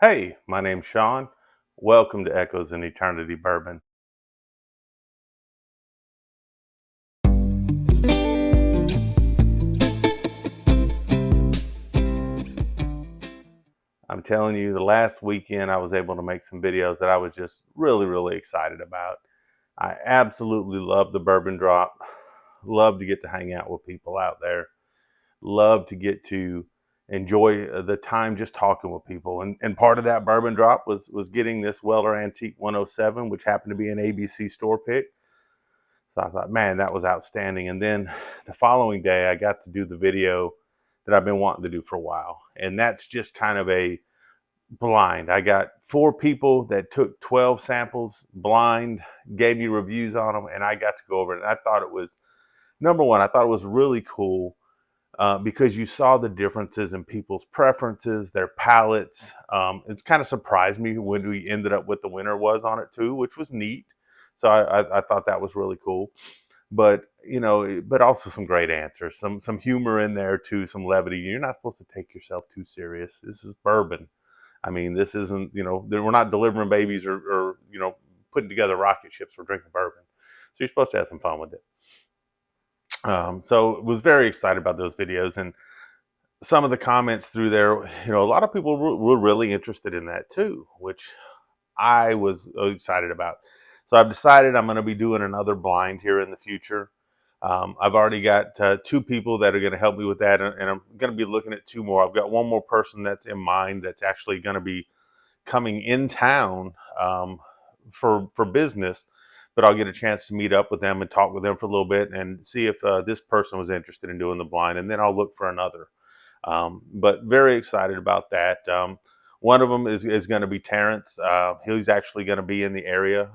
Hey, my name's Sean. Welcome to Echoes in Eternity Bourbon. I'm telling you, the last weekend I was able to make some videos that I was just really excited about. I absolutely love the bourbon drop. Love to get to hang out with people out there. Love to get to enjoy the time just talking with people. And part of that bourbon drop was getting this Weller Antique 107, which happened to be an ABC store pick. So I thought, man, that was outstanding. And then the following day, I got to do the video that I've been wanting to do for a while. And that's just kind of a blind. I got 4 people that took 12 samples blind, gave me reviews on them, and I got to go over it. And I thought it was, number one, I thought it was really cool because you saw the differences in people's preferences, their palates. It's kind of surprised me when we ended up with the winner was on it too, which was neat. So I thought that was really cool. But but also some great answers, some humor in there too, some levity. You're not supposed to take yourself too serious. This is bourbon. I mean, this isn't, we're not delivering babies or putting together rocket ships. We're drinking bourbon. So you're supposed to have some fun with it. So was very excited about those videos, and some of the comments through there, a lot of people were really interested in that too, which I was excited about. So I've decided I'm going to be doing another blind here in the future. I've already got 2 people that are going to help me with that, and I'm going to be looking at 2 more. I've got one more person that's in mind that's actually going to be coming in town for business, but I'll get a chance to meet up with them and talk with them for a little bit and see if this person was interested in doing the blind, and then I'll look for another. But very excited about that. One of them is going to be Terrence. He's actually going to be in the area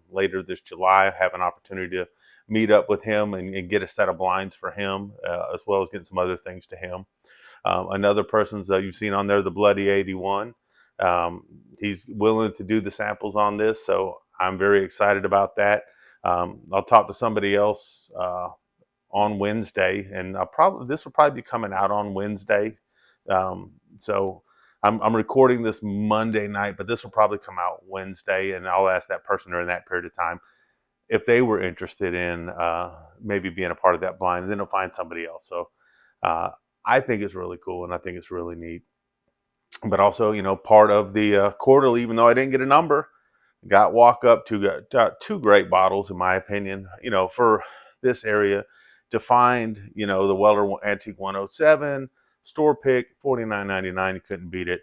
later this July. I have an opportunity to meet up with him and get a set of blinds for him, as well as getting some other things to him. Another person's you've seen on there, the Bloody 81. He's willing to do the samples on this, so I'm very excited about that. I'll talk to somebody else on Wednesday, and this will probably be coming out on Wednesday. So I'm recording this Monday night, but this will probably come out Wednesday, and I'll ask that person during that period of time if they were interested in maybe being a part of that blind, and then I'll find somebody else. So I think it's really cool, and I think it's really neat. But also, part of the quarterly, even though I didn't get a number, got walk up to 2 great bottles, in my opinion, for this area to find, the Weller Antique 107 store pick, $49.99. You couldn't beat it.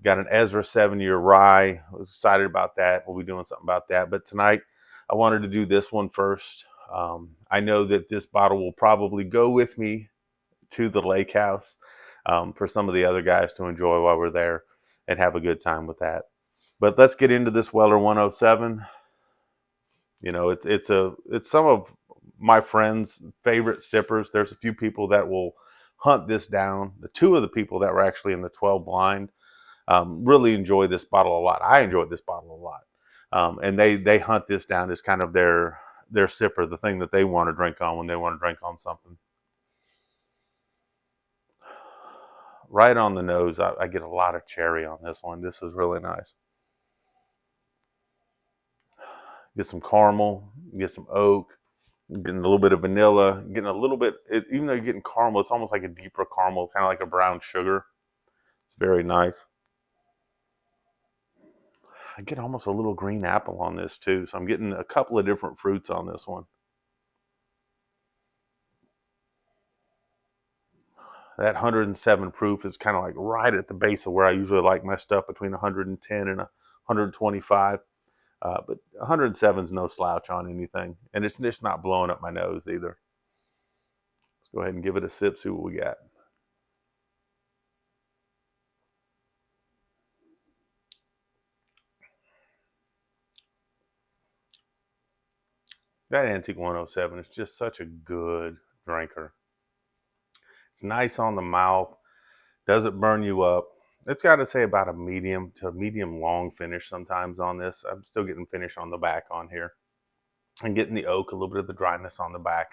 Got an Ezra 7-year rye. I was excited about that. We'll be doing something about that. But tonight, I wanted to do this one first. I know that this bottle will probably go with me to the lake house for some of the other guys to enjoy while we're there and have a good time with that. But let's get into this Weller 107. It's some of my friends' favorite sippers. There's a few people that will hunt this down. The 2 of the people that were actually in the 12 blind really enjoy this bottle a lot. I enjoyed this bottle a lot, and they hunt this down as kind of their sipper, the thing that they want to drink on when they want to drink on something. Right on the nose, I get a lot of cherry on this one. This is really nice. Get some caramel, get some oak, getting a little bit of vanilla, getting a little bit, even though you're getting caramel, it's almost like a deeper caramel, kind of like a brown sugar. It's very nice. I get almost a little green apple on this too, so I'm getting a couple of different fruits on this one. That 107 proof is kind of like right at the base of where I usually like my stuff, between 110 and 125. But 107 is no slouch on anything, and it's just not blowing up my nose either. Let's go ahead and give it a sip, see what we got. That Antique 107 is just such a good drinker. It's nice on the mouth, doesn't burn you up. It's got to say about a medium to medium long finish sometimes on this. I'm still getting finish on the back on here. And getting the oak, a little bit of the dryness on the back.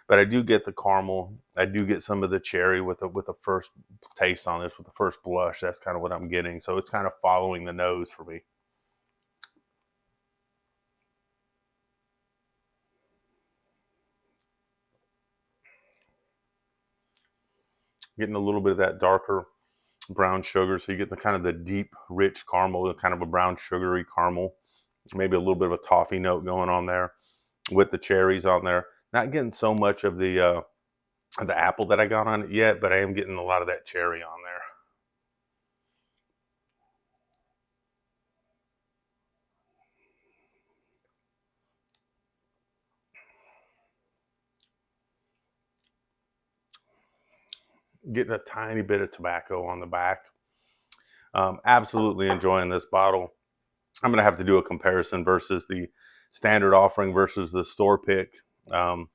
but I do get the caramel. I do get some of the cherry with the first taste on this, with the first blush. That's kind of what I'm getting. So it's kind of following the nose for me. Getting a little bit of that darker brown sugar, so you get the kind of the deep, rich caramel, the kind of a brown sugary caramel, maybe a little bit of a toffee note going on there with the cherries on there. Not getting so much of the apple that I got on it yet, but I am getting a lot of that cherry on there. Getting a tiny bit of tobacco on the back. Absolutely enjoying this bottle. I'm going to have to do a comparison versus the standard offering versus the store pick. Um,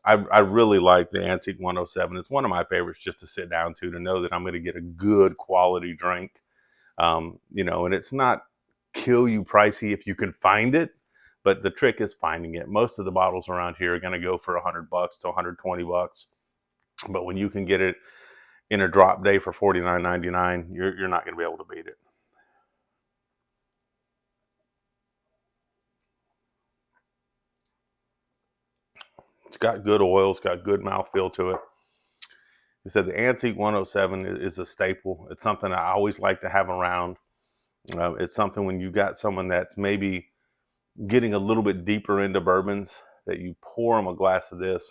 I really like the Antique 107. It's one of my favorites just to sit down to know that I'm going to get a good quality drink. And it's not kill you pricey if you can find it, but the trick is finding it. Most of the bottles around here are going to go for $100 to $120, but when you can get it in a drop day for $49.99, you're not going to be able to beat it. It's got good oil. It's got good mouthfeel to it. He said the Antique 107 is a staple. It's something I always like to have around. It's something when you got someone that's maybe getting a little bit deeper into bourbons, that you pour them a glass of this,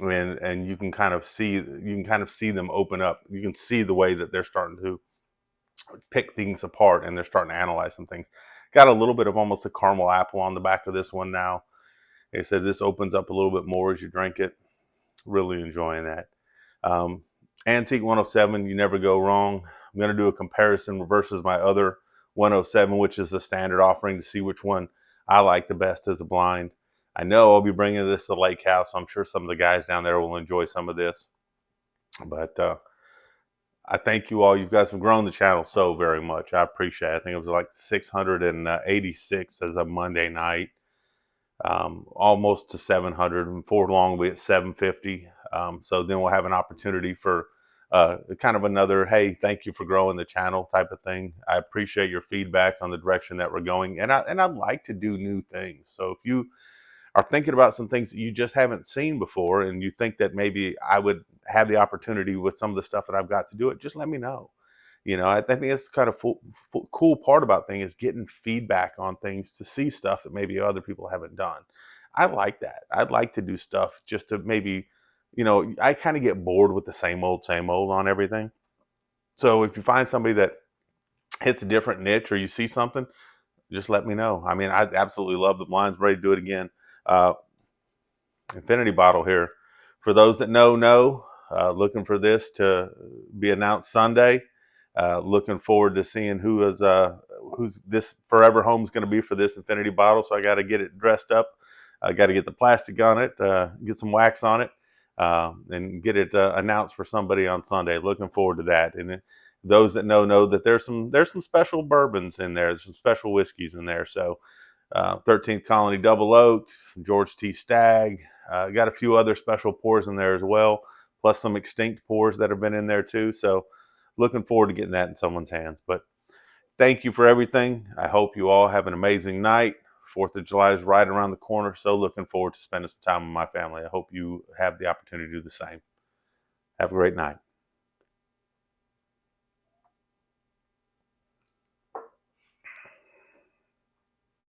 and you can kind of see them open up. You can see the way that they're starting to pick things apart and they're starting to analyze some things. Got a little bit of almost a caramel apple on the back of this one now. They said this opens up a little bit more as you drink it. Really enjoying that. Um, Antique 107, you never go wrong. I'm going to do a comparison versus my other 107, which is the standard offering, to see which one I like the best as a blind. I know I'll be bringing this to the lake house. I'm sure some of the guys down there will enjoy some of this. But I thank you all. You guys have grown the channel so very much. I appreciate it. I think it was like 686 as a Monday night. Almost to 700, and for long we at 750. So then we'll have an opportunity for kind of another, hey, thank you for growing the channel type of thing. I appreciate your feedback on the direction that we're going, and I'd like to do new things. So if you are thinking about some things that you just haven't seen before, and you think that maybe I would have the opportunity with some of the stuff that I've got to do it, just let me know. I think it's kind of cool part about things is getting feedback on things to see stuff that maybe other people haven't done. I like that. I'd like to do stuff just to maybe, I kind of get bored with the same old on everything. So if you find somebody that hits a different niche, or you see something, just let me know. I mean, I absolutely love the blinds. I'm ready to do it again. Uh, Infinity bottle here. For those that know, looking for this to be announced Sunday. Looking forward to seeing who's this forever home is going to be for this Infinity bottle. So I got to get it dressed up. I got to get the plastic on it, get some wax on it, and get it announced for somebody on Sunday. Looking forward to that. And those that know that there's some special bourbons in there. There's some special whiskeys in there. So 13th Colony Double Oaks, George T. Stagg. Got a few other special pours in there as well, plus some extinct pours that have been in there too. So looking forward to getting that in someone's hands. But thank you for everything. I hope you all have an amazing night. 4th of July is right around the corner, so looking forward to spending some time with my family. I hope you have the opportunity to do the same. Have a great night.